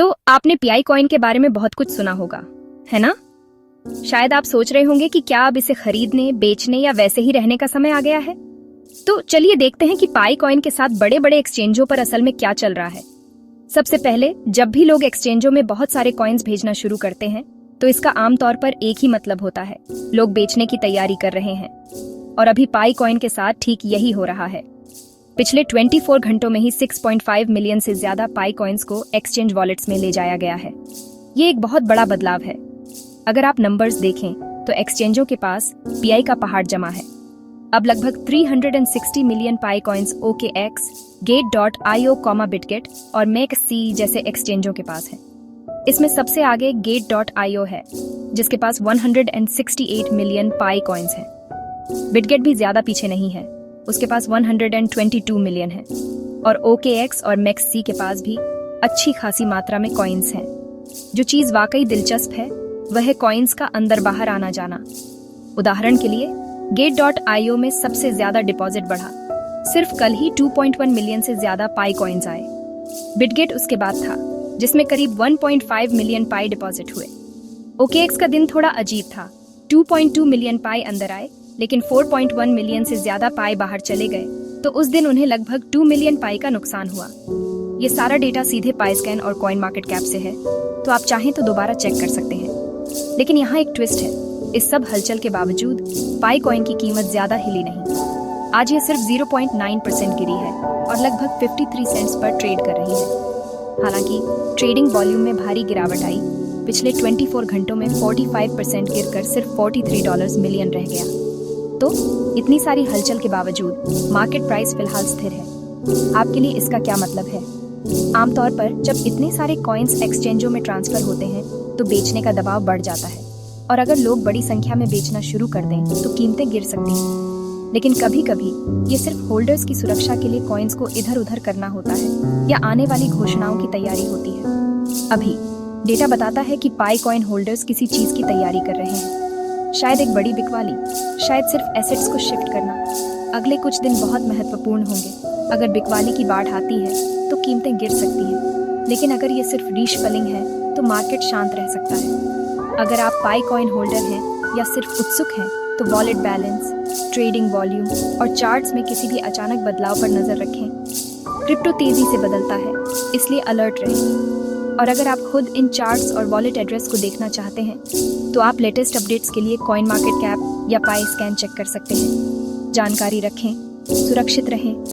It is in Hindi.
तो आपने पीआई कॉइन के बारे में बहुत कुछ सुना होगा, है ना? शायद आप सोच रहे होंगे कि क्या अब इसे खरीदने, बेचने या वैसे ही रहने का समय आ गया है। तो चलिए देखते हैं कि पाई कॉइन के साथ बड़े बड़े एक्सचेंजों पर असल में क्या चल रहा है। सबसे पहले, जब भी लोग एक्सचेंजों में बहुत सारे कॉइन्स भेजना शुरू करते हैं तो इसका आमतौर पर एक ही मतलब होता है, लोग बेचने की तैयारी कर रहे हैं। और अभी पाई कॉइन के साथ ठीक यही हो रहा है। पिछले 24 घंटों में ही 6.5 मिलियन से ज्यादा पाई कॉइन्स को एक्सचेंज वॉलेट्स में ले जाया गया है। ये एक बहुत बड़ा बदलाव है। अगर आप नंबर्स देखें तो एक्सचेंजों के पास पीआई का पहाड़ जमा है। अब लगभग 360 मिलियन पाई कॉइन्स OKX, Gate.io, Bitget और MEXC जैसे एक्सचेंजों के पास है। इसमें सबसे आगे Gate.io है, जिसके पास 168 मिलियन पाई कॉइन्स हैं। बिटगेट भी ज्यादा पीछे नहीं है, उसके पास 122 मिलियन है। और OKX और MEXC के पास भी अच्छी खासी मात्रा में कॉइन्स हैं। जो चीज वाकई दिलचस्प है वह है कॉइन्स का अंदर बाहर आना जाना। उदाहरण के लिए Gate.io में सबसे ज्यादा डिपॉजिट बढ़ा। सिर्फ कल ही 2.1 मिलियन से ज्यादा पाई कॉइन्स आए। बिटगेट उसके बाद था, जिसमें करीब 1.5 मिलियन पाई डिपॉजिट हुए। OKX का दिन थोड़ा अजीब था। 2.2 मिलियन पाई अंदर आए, लेकिन 4.1 मिलियन से ज्यादा पाई बाहर चले गए, तो उस दिन उन्हें लगभग 2 मिलियन पाई का नुकसान हुआ। ये सारा डेटा सीधे पाईस्कैन और कॉइन मार्केट कैप से है, तो आप चाहें तो दोबारा चेक कर सकते हैं। लेकिन यहाँ एक ट्विस्ट है। इस सब हलचल के बावजूद पाई कॉइन की कीमत ज्यादा हिली नहीं। आज ये सिर्फ 0.9% गिरी है और लगभग 53 सेंट्स पर ट्रेड कर रही है। हालांकि ट्रेडिंग वॉल्यूम में भारी गिरावट आई। पिछले 24 घंटों में 45% गिरकर सिर्फ $43 मिलियन रह गया। तो इतनी सारी हलचल के बावजूद मार्केट प्राइस फिलहाल स्थिर है। आपके लिए इसका क्या मतलब है? आमतौर पर जब इतने सारे कॉइन्स एक्सचेंजों में ट्रांसफर होते हैं तो बेचने का दबाव बढ़ जाता है, और अगर लोग बड़ी संख्या में बेचना शुरू कर दें तो कीमतें गिर सकती हैं। लेकिन कभी कभी ये सिर्फ होल्डर्स की सुरक्षा के लिए कॉइन्स को इधर उधर करना होता है, या आने वाली घोषणाओं की तैयारी होती है। अभी डेटा बताता है कि पाई कॉइन होल्डर्स किसी चीज की तैयारी कर रहे हैं। शायद एक बड़ी बिकवाली, शायद सिर्फ एसेट्स को शिफ्ट करना। अगले कुछ दिन बहुत महत्वपूर्ण होंगे। अगर बिकवाली की बाढ़ आती है तो कीमतें गिर सकती हैं, लेकिन अगर ये सिर्फ रीशफलिंग है तो मार्केट शांत रह सकता है। अगर आप पाई कॉइन होल्डर हैं या सिर्फ उत्सुक हैं तो वॉलेट बैलेंस, ट्रेडिंग वॉल्यूम और चार्ट्स में किसी भी अचानक बदलाव पर नजर रखें। क्रिप्टो तेजी से बदलता है, इसलिए अलर्ट रहें। और अगर आप खुद इन चार्ट्स और वॉलेट एड्रेस को देखना चाहते हैं तो आप लेटेस्ट अपडेट्स के लिए कॉइन मार्केट कैप या पाईस्कैन चेक कर सकते हैं। जानकारी रखें, सुरक्षित रहें।